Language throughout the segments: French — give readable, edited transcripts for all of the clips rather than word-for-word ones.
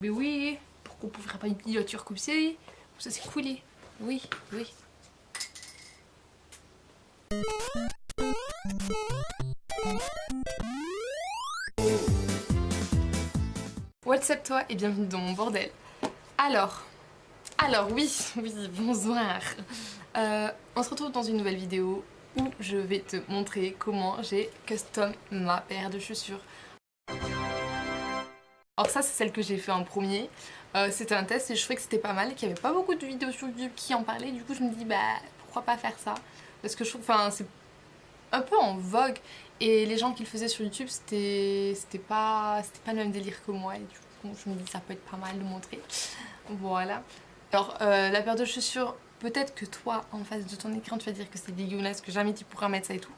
Mais oui, pourquoi on ne ferait pas une miniature comme ça? Ça c'est coulé. Oui, oui. What's up toi et bienvenue dans mon bordel. Alors oui, bonsoir. On se retrouve dans une nouvelle vidéo où je vais te montrer comment j'ai custom ma paire de chaussures. Alors ça c'est celle que j'ai fait en premier, c'était un test et je trouvais que c'était pas mal, qu'il n'y avait pas beaucoup de vidéos sur YouTube qui en parlaient, du coup je me dis bah pourquoi pas faire ça, parce que je trouve, enfin c'est un peu en vogue et les gens qui le faisaient sur YouTube c'était pas le même délire que moi et du coup je me dis ça peut être pas mal de montrer, voilà. Alors la paire de chaussures, peut-être que toi en face de ton écran tu vas dire que c'est dégueulasse, que jamais tu pourras mettre ça et tout.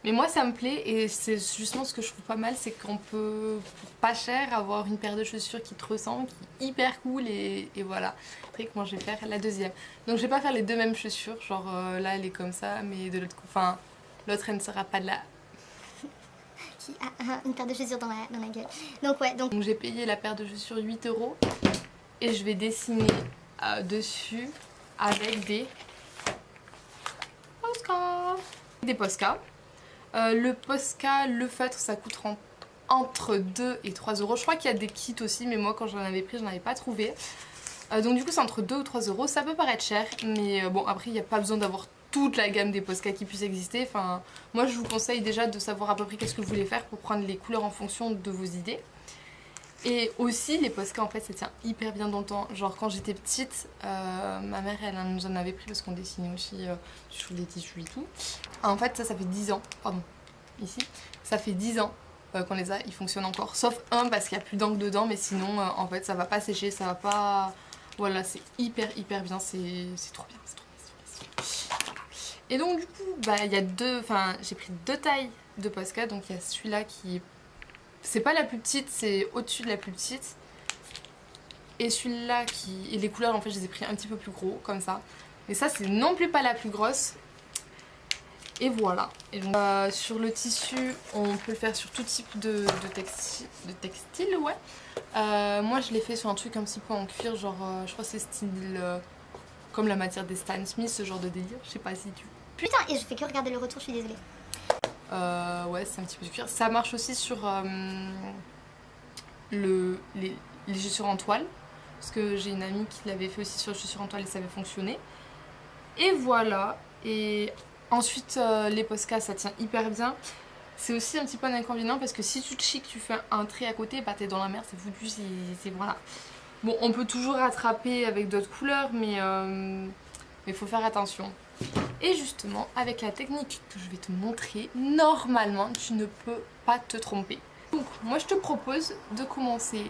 Mais moi ça me plaît et c'est justement ce que je trouve pas mal, c'est qu'on peut pour pas cher avoir une paire de chaussures qui te ressemble, qui est hyper cool et voilà. Après moi je vais faire la deuxième. Donc je vais pas faire les deux mêmes chaussures, genre là elle est comme ça mais de l'autre côté, enfin l'autre elle ne sera pas de là. Qui a une paire de chaussures dans la gueule. Donc ouais, donc j'ai payé la paire de chaussures 8 € et je vais dessiner dessus avec des Posca. Des Posca. Le Posca, le feutre, ça coûte entre 2 et 3 €. Je crois qu'il y a des kits aussi, mais moi quand j'en avais pris, je n'en avais pas trouvé. Donc du coup c'est entre 2 ou 3 €. Ça peut paraître cher, mais bon après il n'y a pas besoin d'avoir toute la gamme des Posca qui puisse exister. Enfin, moi je vous conseille déjà de savoir à peu près qu'est-ce que vous voulez faire pour prendre les couleurs en fonction de vos idées. Et aussi les Posca en fait ça tient hyper bien dans le temps. Genre quand j'étais petite, ma mère elle nous en avait pris parce qu'on dessinait aussi sur des tissus et tout. En fait ça fait 10 ans, pardon, ici, ça fait 10 ans qu'on les a, ils fonctionnent encore. Sauf un parce qu'il n'y a plus d'encre dedans, mais sinon en fait ça va pas sécher, ça va pas... Voilà, c'est hyper bien, c'est trop bien, c'est trop bien. Et donc du coup, bah il y a j'ai pris deux tailles de Posca, donc il y a celui-là qui est... C'est pas la plus petite, c'est au-dessus de la plus petite. Et celui-là qui... Et les couleurs en fait je les ai pris un petit peu plus gros, comme ça. Et ça c'est non plus pas la plus grosse. Et voilà. Et donc, sur le tissu, on peut le faire sur tout type de textile, ouais. Moi je l'ai fait sur un truc un petit peu en cuir, genre je crois que c'est style comme la matière des Stan Smith, ce genre de délire. Je sais pas si tu... putain, et je fais que regarder le retour, je suis désolée. Ouais, c'est un petit peu du cuir. Ça marche aussi sur les chaussures en toile. Parce que j'ai une amie qui l'avait fait aussi sur les chaussures en toile et ça avait fonctionné. Et voilà. Et ensuite, les Posca, ça tient hyper bien. C'est aussi un petit peu un inconvénient parce que si tu te chies, tu fais un trait à côté, bah t'es dans la merde, c'est foutu, c'est voilà. Bon, on peut toujours rattraper avec d'autres couleurs, mais faut faire attention. Et justement, avec la technique que je vais te montrer, normalement, tu ne peux pas te tromper. Donc, moi, je te propose de commencer,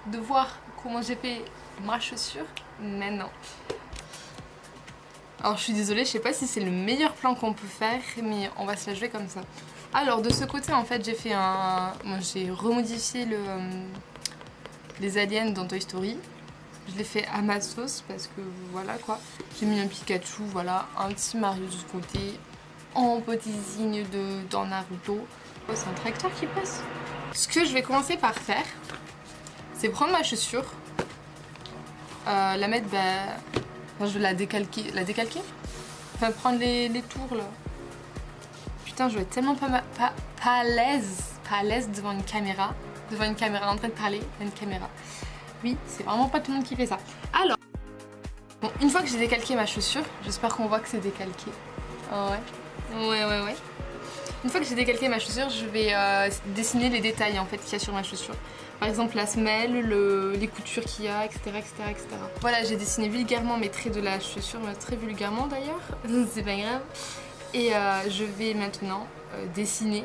de voir comment j'ai fait ma chaussure maintenant. Alors, je suis désolée, je sais pas si c'est le meilleur plan qu'on peut faire, mais on va se la jouer comme ça. Alors, de ce côté, en fait, j'ai fait moi, j'ai remodifié les aliens dans Toy Story. Je l'ai fait à ma sauce parce que voilà quoi. J'ai mis un Pikachu, voilà, un petit Mario de ce côté, en petit signe dans Naruto. Oh, c'est un tracteur qui passe. Ce que je vais commencer par faire, c'est prendre ma chaussure, la mettre, je vais la décalquer. Enfin, prendre les tours là. Putain, je vais être tellement pas à l'aise devant une caméra. Devant une caméra, en train de parler à une caméra. Oui, c'est vraiment pas tout le monde qui fait ça. Alors, bon, une fois que j'ai décalqué ma chaussure, j'espère qu'on voit que c'est décalqué. Oh ouais. Une fois que j'ai décalqué ma chaussure, je vais dessiner les détails en fait qu'il y a sur ma chaussure. Par exemple la semelle, les coutures qu'il y a, etc. Voilà, j'ai dessiné vulgairement mes traits de la chaussure, très vulgairement d'ailleurs, c'est pas grave. Et je vais maintenant dessiner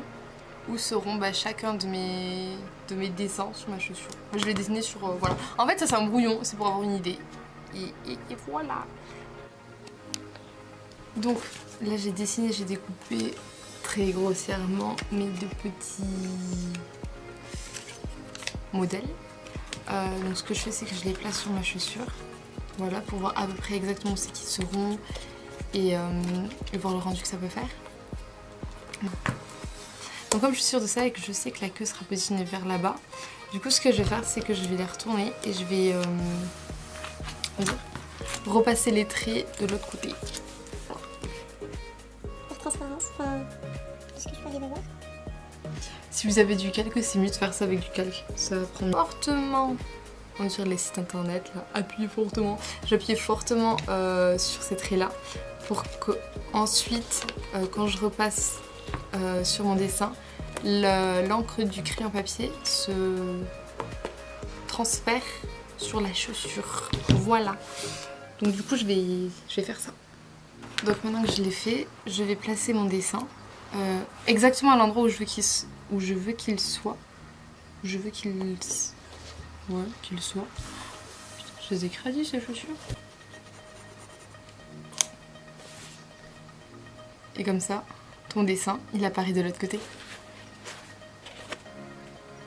où seront chacun de mes dessins sur ma chaussure. Je vais dessiner sur... voilà. En fait ça c'est un brouillon, c'est pour avoir une idée. Et voilà. Donc là j'ai dessiné, j'ai découpé très grossièrement mes deux petits modèles. Donc ce que je fais c'est que je les place sur ma chaussure. Voilà, pour voir à peu près exactement où c'est qu'ils seront et voir le rendu que ça peut faire. Donc comme je suis sûre de ça et que je sais que la queue sera positionnée vers là-bas, Du coup ce que je vais faire c'est que je vais les retourner et je vais repasser les traits de l'autre côté. Pour transparence, enfin, est-ce que je peux aller voir? Si vous avez du calque, c'est mieux de faire ça avec du calque. Ça va prendre fortement. On dirait les sites internet là. Appuyez fortement. J'appuie fortement sur ces traits là pour que ensuite, quand je repasse sur mon dessin, l'encre du crayon papier se transfère sur la chaussure. Voilà. Donc du coup, je vais faire ça. Donc maintenant que je l'ai fait, je vais placer mon dessin exactement à l'endroit où je veux qu'il soit. Je veux qu'il soit. Ouais, qu'il soit. Putain, je les ai crédits ces chaussures. Et comme ça, ton dessin, il apparaît de l'autre côté.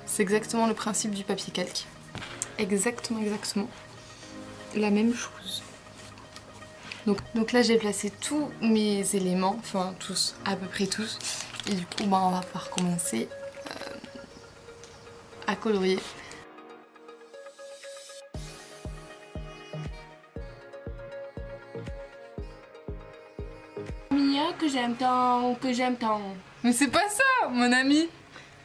C'est exactement le principe du papier calque. Exactement la même chose. Donc là, j'ai placé tous mes éléments, enfin tous, à peu près tous. Et du coup, on va pouvoir commencer à colorier. Mia que j'aime tant, que j'aime tant. Mais c'est pas ça, mon ami.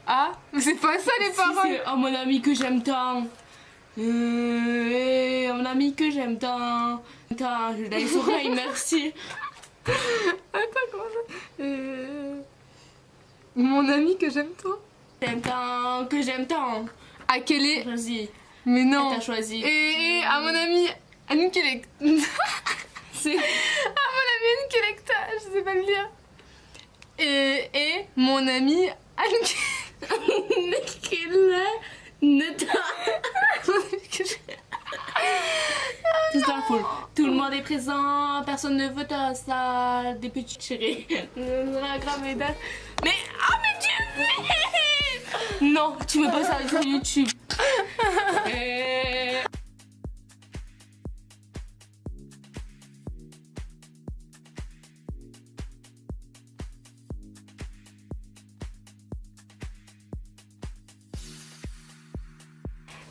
Ah, mais c'est pas ça les paroles. Si, c'est oh, mon ami que j'aime tant. Mon ami que j'aime tant. Attends, je l'ai les oreilles, merci. Attends, comment ça Mon ami que j'aime tant. J'aime tant, que j'aime tant. Ah, quel est Choisi. Mais non. T'as choisi. Et à mon ami Anne Kelek. C'est. Ah, mon ami Anne Kelekta, je sais pas le dire. Et mon ami Anne Tout ça fout. Tout le monde est présent, personne ne veut ta salle, des petites chéries. La grave médaille. Mais oh mais tu fais. Non, tu mets pas ça sur YouTube.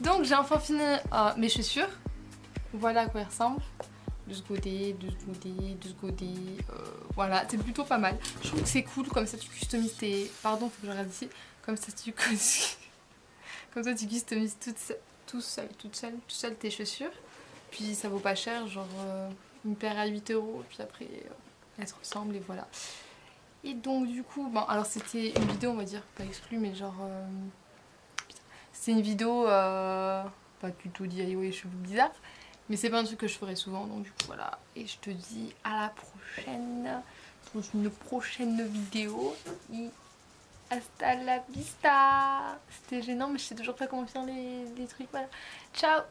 Donc j'ai enfin fini mes chaussures. Voilà à quoi elles ressemblent. De ce côté. Voilà, c'est plutôt pas mal. Je trouve que c'est cool, comme ça tu customises tes... Pardon, faut que je regarde ici. Comme ça tu customises tout seul tes chaussures. Puis ça vaut pas cher, genre une paire à 8 €. Puis après, elles se ressemblent et voilà. Et donc du coup, bon, alors c'était une vidéo, on va dire, pas exclue, mais genre... c'est une vidéo, pas tuto DIY cheveux bizarres, mais c'est pas un truc que je ferais souvent, donc du coup voilà. Et je te dis à la prochaine, dans une prochaine vidéo. Et hasta la vista. C'était gênant, mais je sais toujours pas comment faire les trucs, voilà. Ciao.